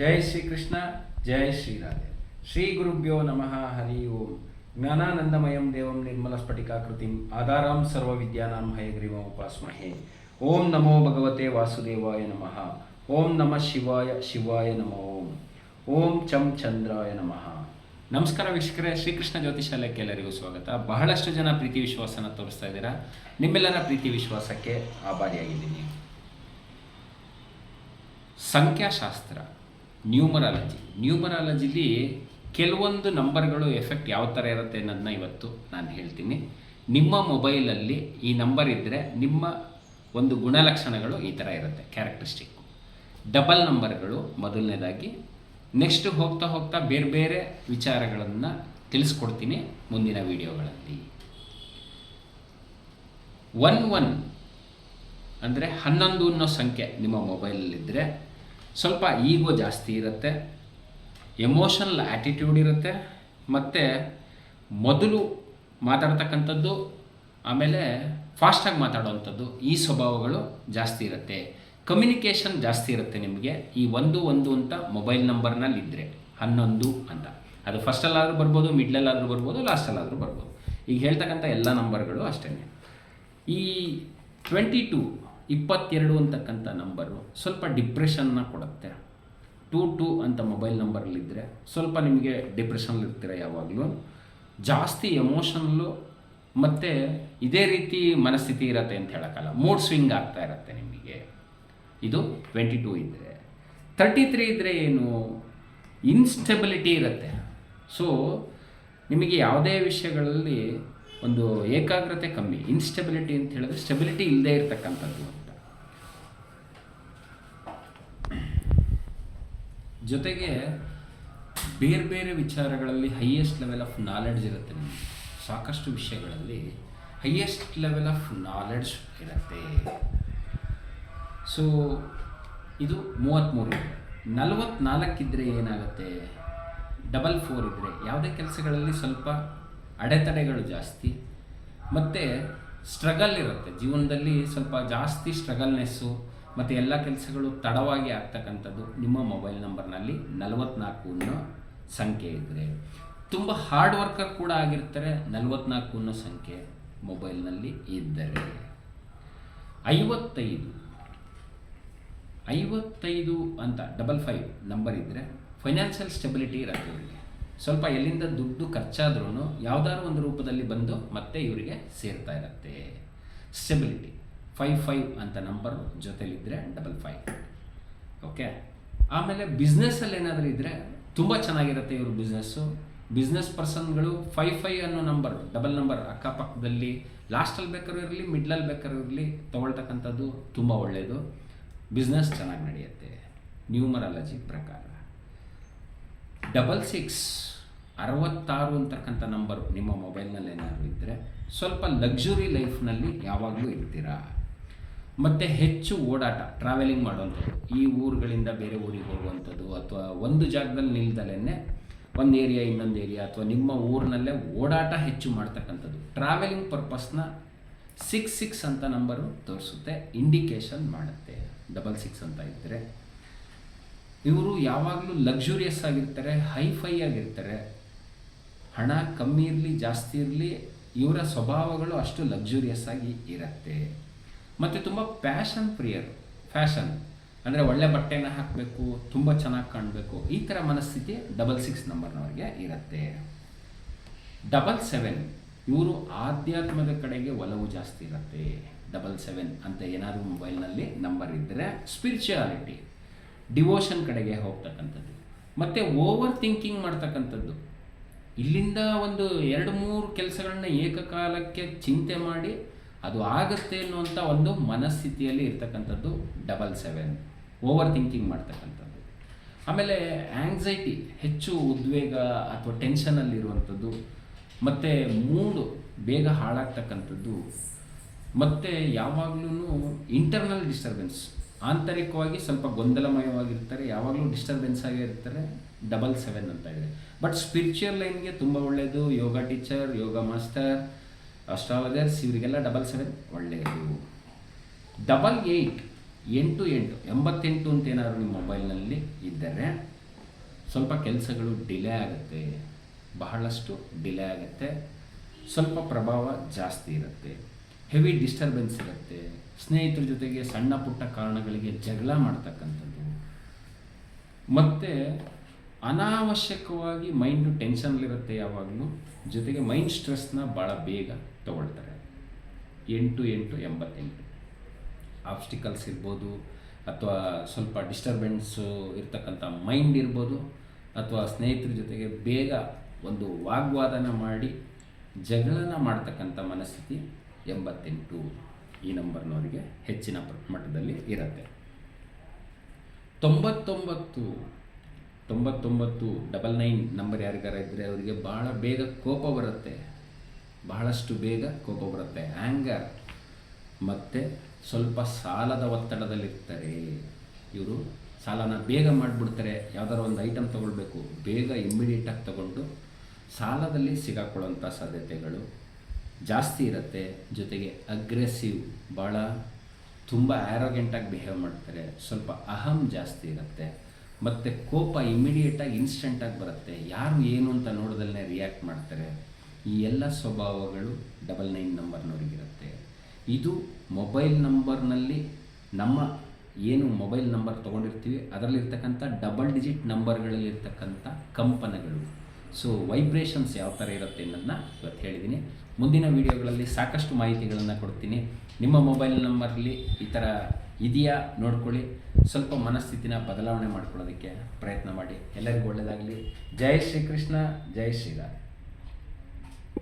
ಜೈ ಶ್ರೀಕೃಷ್ಣ ಜೈ ಶ್ರೀರಾಧೆ. ಶ್ರೀ ಗುರುಭ್ಯೋ ನಮಃ. ಹರಿ ಓಂ. ಜ್ಞಾನಾನಂದಮಯಂ ದೇವಂ ನಿರ್ಮಲಸ್ಫಟಿಕಾಕೃತಿಂ ಆಧಾರಾಂ ಸರ್ವವಿದ್ಯಾನಾಂ ಹಯಗ್ರೀವಂ ಉಪಾಸ್ಮಹೇ. ಓಂ ನಮೋ ಭಗವತೆ ವಾಸುದೇವಾಯ ನಮಃ. ಓಂ ನಮಃ ಶಿವಾಯ ಶಿವಾಯ ನಮೋ. ಓಂ ಚಂ ಚಂದ್ರಾಯ ನಮಃ. ನಮಸ್ಕಾರ ವೀಕ್ಷಕರೇ, ಶ್ರೀಕೃಷ್ಣ ಜ್ಯೋತಿಷಾಲಯಕ್ಕೆ ಎಲ್ಲರಿಗೂ ಸ್ವಾಗತ. ಬಹಳಷ್ಟು ಜನ ಪ್ರೀತಿ ವಿಶ್ವಾಸನ ತೋರಿಸ್ತಾ ಇದ್ದೀರಾ. ನಿಮ್ಮೆಲ್ಲರ ಪ್ರೀತಿ ವಿಶ್ವಾಸಕ್ಕೆ ಆಭಾರಿಯಾಗಿದ್ದೀನಿ. ಸಂಖ್ಯಾಶಾಸ್ತ್ರ, ನ್ಯೂಮರಾಲಜಿಲಿ ಕೆಲವೊಂದು ನಂಬರ್ಗಳು ಎಫೆಕ್ಟ್ ಯಾವ ಥರ ಇರುತ್ತೆ ಅನ್ನೋದನ್ನ ಇವತ್ತು ನಾನು ಹೇಳ್ತೀನಿ. ನಿಮ್ಮ ಮೊಬೈಲಲ್ಲಿ ಈ ನಂಬರ್ ಇದ್ದರೆ ನಿಮ್ಮ ಒಂದು ಗುಣಲಕ್ಷಣಗಳು ಈ ಥರ ಇರುತ್ತೆ, ಕ್ಯಾರೆಕ್ಟರಿಸ್ಟಿಕ್ಕು. ಡಬಲ್ ನಂಬರ್ಗಳು ಮೊದಲನೇದಾಗಿ. ನೆಕ್ಸ್ಟ್ ಹೋಗ್ತಾ ಹೋಗ್ತಾ ಬೇರೆ ಬೇರೆ ವಿಚಾರಗಳನ್ನು ತಿಳಿಸ್ಕೊಡ್ತೀನಿ ಮುಂದಿನ ವಿಡಿಯೋಗಳಲ್ಲಿ. 11 ಅಂದರೆ 11 ಅನ್ನೋ ಸಂಖ್ಯೆ ನಿಮ್ಮ ಮೊಬೈಲಲ್ಲಿದ್ದರೆ ಸ್ವಲ್ಪ ಈಗೋ ಜಾಸ್ತಿ ಇರುತ್ತೆ, ಎಮೋಷನಲ್ ಆ್ಯಟಿಟ್ಯೂಡ್ ಇರುತ್ತೆ, ಮತ್ತು ಮೊದಲು ಮಾತಾಡ್ತಕ್ಕಂಥದ್ದು ಆಮೇಲೆ ಫಾಸ್ಟಾಗಿ ಮಾತಾಡೋವಂಥದ್ದು, ಈ ಸ್ವಭಾವಗಳು ಜಾಸ್ತಿ ಇರುತ್ತೆ. ಕಮ್ಯುನಿಕೇಷನ್ ಜಾಸ್ತಿ ಇರುತ್ತೆ ನಿಮಗೆ ಈ 11 ಅಂತ ಮೊಬೈಲ್ ನಂಬರ್ನಲ್ಲಿದ್ದರೆ. 11 ಅಂತ ಅದು ಫಸ್ಟಲ್ಲಾದರೂ ಬರ್ಬೋದು, ಮಿಡ್ಲಲ್ಲಾದರೂ ಬರ್ಬೋದು, ಲಾಸ್ಟಲ್ಲಾದರೂ ಬರ್ಬೋದು. ಈಗ ಹೇಳ್ತಕ್ಕಂಥ ಎಲ್ಲ ನಂಬರ್ಗಳು ಅಷ್ಟೇ. ಈ 22 ಅಂತಕ್ಕಂಥ ನಂಬರು ಸ್ವಲ್ಪ ಡಿಪ್ರೆಷನ್ನ ಕೊಡುತ್ತೆ. 22 ಅಂತ ಮೊಬೈಲ್ ನಂಬರಲ್ಲಿದ್ದರೆ ಸ್ವಲ್ಪ ನಿಮಗೆ ಡಿಪ್ರೆಷನ್ಲಿರ್ತೀರ, ಯಾವಾಗಲೂ ಜಾಸ್ತಿ ಎಮೋಷನಲ್ಲು ಮತ್ತು ಇದೇ ರೀತಿ ಮನಸ್ಥಿತಿ ಇರುತ್ತೆ ಅಂತ ಹೇಳೋಕ್ಕಲ್ಲ, ಮೂಡ್ ಸ್ವಿಂಗ್ ಆಗ್ತಾ ಇರುತ್ತೆ ನಿಮಗೆ. ಇದು 22 ಇದ್ದರೆ. 33 ಇದ್ದರೆ ಏನು, ಇನ್ಸ್ಟೆಬಿಲಿಟಿ ಇರುತ್ತೆ. ಸೊ ನಿಮಗೆ ಯಾವುದೇ ವಿಷಯಗಳಲ್ಲಿ ಒಂದು ಏಕಾಗ್ರತೆ ಕಮ್ಮಿ. ಇನ್ಸ್ಟೆಬಿಲಿಟಿ ಅಂತ ಹೇಳಿದ್ರೆ ಸ್ಟೆಬಿಲಿಟಿ ಇಲ್ಲದೆ ಇರತಕ್ಕಂಥದ್ದು ಅಂತ. ಜೊತೆಗೆ ಬೇರೆ ಬೇರೆ ವಿಚಾರಗಳಲ್ಲಿ ಹೈಯೆಸ್ಟ್ ಲೆವೆಲ್ ಆಫ್ ನಾಲೆಡ್ಜ್ ಇರುತ್ತೆ ನಿಮಗೆ. ಸಾಕಷ್ಟು ವಿಷಯಗಳಲ್ಲಿ ಹೈಯೆಸ್ಟ್ ಲೆವೆಲ್ ಆಫ್ ನಾಲೆಡ್ಜ್ ಇರುತ್ತೆ. ಸೊ ಇದು 33 ಇದೆ. 44 ಇದ್ದರೆ ಏನಾಗುತ್ತೆ, 44 ಇದ್ದರೆ ಯಾವುದೇ ಕೆಲಸಗಳಲ್ಲಿ ಸ್ವಲ್ಪ ಅಡೆತಡೆಗಳು ಜಾಸ್ತಿ ಮತ್ತು ಸ್ಟ್ರಗಲ್ ಇರುತ್ತೆ. ಜೀವನದಲ್ಲಿ ಸ್ವಲ್ಪ ಜಾಸ್ತಿ ಸ್ಟ್ರಗಲ್ನೆಸ್ಸು ಮತ್ತು ಎಲ್ಲ ಕೆಲಸಗಳು ತಡವಾಗಿ ಆಗ್ತಕ್ಕಂಥದ್ದು ನಿಮ್ಮ ಮೊಬೈಲ್ ನಂಬರ್ನಲ್ಲಿ 44 ಅನ್ನೋ ಸಂಖ್ಯೆ ಇದ್ದರೆ. ತುಂಬ ಹಾರ್ಡ್ ವರ್ಕರ್ ಕೂಡ ಆಗಿರ್ತಾರೆ 44 ಅನ್ನೋ ಸಂಖ್ಯೆ ಮೊಬೈಲ್ನಲ್ಲಿ ಇದ್ದರೆ. 55 ಅಂತ 55 ನಂಬರ್ ಇದ್ದರೆ ಫೈನಾನ್ಷಿಯಲ್ ಸ್ಟೆಬಿಲಿಟಿ ಇರುತ್ತೆ ಇವರಿಗೆ. ಸ್ವಲ್ಪ ಎಲ್ಲಿಂದ ದುಡ್ಡು ಖರ್ಚಾದ್ರೂ ಯಾವುದಾದ್ರು ಒಂದು ರೂಪದಲ್ಲಿ ಬಂದು ಮತ್ತೆ ಇವರಿಗೆ ಸೇರ್ತಾ ಇರುತ್ತೆ. ಸ್ಟೆಬಿಲಿಟಿ 55 ಅಂತ ನಂಬರ್ ಜೊತೆಲಿದ್ದರೆ 55. ಓಕೆ. ಆಮೇಲೆ ಬಿಸ್ನೆಸ್ಸಲ್ಲಿ ಏನಾದರೂ ಇದ್ದರೆ ತುಂಬ ಚೆನ್ನಾಗಿರುತ್ತೆ ಇವರು ಬಿಸ್ನೆಸ್ಸು. ಬಿಸ್ನೆಸ್ ಪರ್ಸನ್ಗಳು 55 ಅನ್ನೋ ನಂಬರ್, ಡಬಲ್ ನಂಬರ್ ಅಕ್ಕಪಕ್ಕದಲ್ಲಿ ಲಾಸ್ಟಲ್ಲಿ ಬೇಕಾದ್ರೂ ಇರಲಿ, ಮಿಡ್ಲಲ್ಲಿ ಬೇಕಾದ್ರೂ ಇರಲಿ ತೊಗೊಳ್ತಕ್ಕಂಥದ್ದು ತುಂಬ ಒಳ್ಳೆಯದು. ಬಿಸ್ನೆಸ್ ಚೆನ್ನಾಗಿ ನಡೆಯುತ್ತೆ ನ್ಯೂಮರಾಲಜಿ ಪ್ರಕಾರ. 66 ಅಂತಕ್ಕಂಥ ನಂಬರು ನಿಮ್ಮ ಮೊಬೈಲ್ನಲ್ಲಿ ಏನಾದರೂ ಇದ್ದರೆ ಸ್ವಲ್ಪ ಲಕ್ಸುರಿ ಲೈಫ್ನಲ್ಲಿ ಯಾವಾಗಲೂ ಇರ್ತೀರಾ. ಮತ್ತು ಹೆಚ್ಚು ಓಡಾಟ, ಟ್ರಾವೆಲಿಂಗ್ ಮಾಡುವಂಥದ್ದು, ಈ ಊರುಗಳಿಂದ ಬೇರೆ ಊರಿಗೆ ಹೋಗುವಂಥದ್ದು, ಅಥವಾ ಒಂದು ಜಾಗದಲ್ಲಿ ನಿಲ್ದಲೇ ಒಂದು ಏರಿಯಾ ಇನ್ನೊಂದು ಏರಿಯಾ, ಅಥವಾ ನಿಮ್ಮ ಊರಿನಲ್ಲೇ ಓಡಾಟ ಹೆಚ್ಚು ಮಾಡ್ತಕ್ಕಂಥದ್ದು, ಟ್ರಾವೆಲಿಂಗ್ ಪರ್ಪಸ್ನ 66 ಅಂತ ನಂಬರು ತೋರಿಸುತ್ತೆ, ಇಂಡಿಕೇಶನ್ ಮಾಡುತ್ತೆ. 66 ಅಂತ ಇದ್ದರೆ ಇವರು ಯಾವಾಗಲೂ ಲಕ್ಸುರಿಯಸ್ ಆಗಿರ್ತಾರೆ, ಹೈಫೈ ಆಗಿರ್ತಾರೆ. ಹಣ ಕಮ್ಮಿ ಇರಲಿ ಜಾಸ್ತಿ ಇರಲಿ, ಇವರ ಸ್ವಭಾವಗಳು ಅಷ್ಟು ಲಕ್ಸುರಿಯಸ್ ಆಗಿ ಇರುತ್ತೆ. ಮತ್ತು ತುಂಬ ಪ್ಯಾಷನ್ ಪ್ರಿಯರು. ಫ್ಯಾಷನ್ ಅಂದರೆ ಒಳ್ಳೆ ಬಟ್ಟೆನ ಹಾಕಬೇಕು, ತುಂಬ ಚೆನ್ನಾಗಿ ಕಾಣಬೇಕು, ಈ ಥರ ಮನಸ್ಥಿತಿ 66 ನಂಬರ್ನವರಿಗೆ ಇರುತ್ತೆ. 77 ಇವರು ಆಧ್ಯಾತ್ಮದ ಕಡೆಗೆ ಒಲವು ಜಾಸ್ತಿ ಇರುತ್ತೆ. 77 ಅಂತ ಏನಾದರೂ ಮೊಬೈಲ್ನಲ್ಲಿ ನಂಬರ್ ಇದ್ದರೆ ಸ್ಪಿರಿಚುಯಾಲಿಟಿ, ಡಿವೋಷನ್ ಕಡೆಗೆ ಹೋಗ್ತಕ್ಕಂಥದ್ದು, ಮತ್ತು ಓವರ್ ಥಿಂಕಿಂಗ್ ಮಾಡ್ತಕ್ಕಂಥದ್ದು. ಇಲ್ಲಿಂದ ಒಂದು 2-3 ಕೆಲಸಗಳನ್ನ ಏಕಕಾಲಕ್ಕೆ ಚಿಂತೆ ಮಾಡಿ ಅದು ಆಗುತ್ತೆ ಅನ್ನುವಂಥ ಒಂದು ಮನಸ್ಥಿತಿಯಲ್ಲಿ ಇರ್ತಕ್ಕಂಥದ್ದು 77. ಓವರ್ ಥಿಂಕಿಂಗ್ ಮಾಡ್ತಕ್ಕಂಥದ್ದು. ಆಮೇಲೆ ಆ್ಯಂಗ್ಸೈಟಿ, ಹೆಚ್ಚು ಉದ್ವೇಗ ಅಥವಾ ಟೆನ್ಷನಲ್ಲಿರುವಂಥದ್ದು, ಮತ್ತು ಮೂಡು ಬೇಗ ಹಾಳಾಗ್ತಕ್ಕಂಥದ್ದು, ಮತ್ತು ಯಾವಾಗಲೂ ಇಂಟರ್ನಲ್ ಡಿಸ್ಟರ್ಬೆನ್ಸ್, ಆಂತರಿಕವಾಗಿ ಸ್ವಲ್ಪ ಗೊಂದಲಮಯವಾಗಿರ್ತಾರೆ, ಯಾವಾಗಲೂ ಡಿಸ್ಟರ್ಬೆನ್ಸ್ ಆಗಿರ್ತಾರೆ. 77 ಅಂತ ಇದೆ. ಬಟ್ ಸ್ಪಿರಿಚುವಲ್ ಲೈನ್ಗೆ ತುಂಬ ಒಳ್ಳೆಯದು. ಯೋಗ ಟೀಚರ್, ಯೋಗ ಮಾಸ್ಟರ್, ಅಸ್ಟ್ರಾಲಜರ್ಸ್, ಇವರಿಗೆಲ್ಲ 77 ಒಳ್ಳೆಯದು. 88 88 ಅಂತ ಏನಾದರೂ ನಿಮ್ಮ ಮೊಬೈಲ್ನಲ್ಲಿ ಇದ್ದರೆ ಸ್ವಲ್ಪ ಕೆಲಸಗಳು ಡಿಲೇ ಆಗುತ್ತೆ, ಬಹಳಷ್ಟು ಡಿಲೇ ಆಗುತ್ತೆ, ಸ್ವಲ್ಪ ಪ್ರಭಾವ ಜಾಸ್ತಿ ಇರುತ್ತೆ, ಹೆವಿ ಡಿಸ್ಟರ್ಬೆನ್ಸ್ ಇರುತ್ತೆ, ಸ್ನೇಹಿತರ ಜೊತೆಗೆ ಸಣ್ಣ ಪುಟ್ಟ ಕಾರಣಗಳಿಗೆ ಜಗಳ ಮಾಡ್ತಕ್ಕಂಥದ್ದು, ಮತ್ತು ಅನಾವಶ್ಯಕವಾಗಿ ಮೈಂಡು ಟೆನ್ಷನ್ಲಿರುತ್ತೆ ಯಾವಾಗಲೂ, ಜೊತೆಗೆ ಮೈಂಡ್ ಸ್ಟ್ರೆಸ್ನ ಭಾಳ ಬೇಗ ತಗೊಳ್ತಾರೆ. 8 ಆಬ್ಸ್ಟಿಕಲ್ಸ್ ಇರ್ಬೋದು, ಅಥವಾ ಸ್ವಲ್ಪ ಡಿಸ್ಟರ್ಬೆನ್ಸು ಇರ್ತಕ್ಕಂಥ ಮೈಂಡ್ ಇರ್ಬೋದು, ಅಥವಾ ಸ್ನೇಹಿತರ ಜೊತೆಗೆ ಬೇಗ ಒಂದು ವಾಗ್ವಾದನ ಮಾಡಿ ಜಗಳನ ಮಾಡ್ತಕ್ಕಂಥ ಮನಸ್ಥಿತಿ 88 ಈ ನಂಬರ್ನವರಿಗೆ ಹೆಚ್ಚಿನ ಮಟ್ಟದಲ್ಲಿ ಇರುತ್ತೆ. 99 ನಂಬರ್ ಯಾರಿಗಾರ ಇದ್ದರೆ ಅವರಿಗೆ ಭಾಳ ಬೇಗ ಕೋಪ ಬರುತ್ತೆ, ಬಹಳಷ್ಟು ಬೇಗ ಕೋಪ ಬರುತ್ತೆ, ಆ್ಯಂಗರ್, ಮತ್ತು ಸ್ವಲ್ಪ ಸಾಲದ ಒತ್ತಡದಲ್ಲಿರ್ತಾರೆ. ಇವರು ಸಾಲನ ಬೇಗ ಮಾಡಿಬಿಡ್ತಾರೆ. ಯಾವ್ದಾರು ಒಂದು ಐಟಮ್ ತೊಗೊಳ್ಬೇಕು, ಬೇಗ ಇಮ್ಮಿಡಿಯೇಟಾಗಿ ತಗೊಂಡು ಸಾಲದಲ್ಲಿ ಸಿಗಾಕೊಳ್ಳೋಂಥ ಸಾಧ್ಯತೆಗಳು ಜಾಸ್ತಿ ಇರುತ್ತೆ. ಜೊತೆಗೆ ಅಗ್ರೆಸಿವ್, ಭಾಳ ತುಂಬ ಆ್ಯರೋಗೆಂಟಾಗಿ ಬಿಹೇವ್ ಮಾಡ್ತಾರೆ, ಸ್ವಲ್ಪ ಅಹಂ ಜಾಸ್ತಿ ಇರುತ್ತೆ, ಮತ್ತು ಕೋಪ ಇಮ್ಮಿಡಿಯೇಟಾಗಿ ಇನ್ಸ್ಟೆಂಟಾಗಿ ಬರುತ್ತೆ, ಯಾರು ಏನು ಅಂತ ನೋಡೋದಲ್ಲೇ ರಿಯಾಕ್ಟ್ ಮಾಡ್ತಾರೆ. ಈ ಎಲ್ಲ ಸ್ವಭಾವಗಳು 99 ನಂಬರ್ನವರಿಗಿರುತ್ತೆ. ಇದು ಮೊಬೈಲ್ ನಂಬರ್ನಲ್ಲಿ ನಮ್ಮ ಏನು ಮೊಬೈಲ್ ನಂಬರ್ ತೊಗೊಂಡಿರ್ತೀವಿ ಅದರಲ್ಲಿರ್ತಕ್ಕಂಥ ಡಬಲ್ ಡಿಜಿಟ್ ನಂಬರ್ಗಳಲ್ಲಿರ್ತಕ್ಕಂಥ ಕಂಪನಗಳು. ಸೊ ವೈಬ್ರೇಷನ್ಸ್ ಯಾವ ಥರ ಇರುತ್ತೆ ಅನ್ನೋದನ್ನ ಇವತ್ತು ಹೇಳಿದ್ದೀನಿ. ಮುಂದಿನ ವೀಡಿಯೋಗಳಲ್ಲಿ ಸಾಕಷ್ಟು ಮಾಹಿತಿಗಳನ್ನು ಕೊಡ್ತೀನಿ. ನಿಮ್ಮ ಮೊಬೈಲ್ ನಂಬರಲ್ಲಿ ಈ ಥರ ಇದೆಯಾ ನೋಡ್ಕೊಳ್ಳಿ, ಸ್ವಲ್ಪ ಮನಸ್ಥಿತಿನ ಬದಲಾವಣೆ ಮಾಡ್ಕೊಳ್ಳೋದಕ್ಕೆ ಪ್ರಯತ್ನ ಮಾಡಿ. ಎಲ್ಲರಿಗೂ ಒಳ್ಳೆಯದಾಗಲಿ. ಜೈ ಶ್ರೀಕೃಷ್ಣ, ಜೈ ಶ್ರೀರಾಮ್.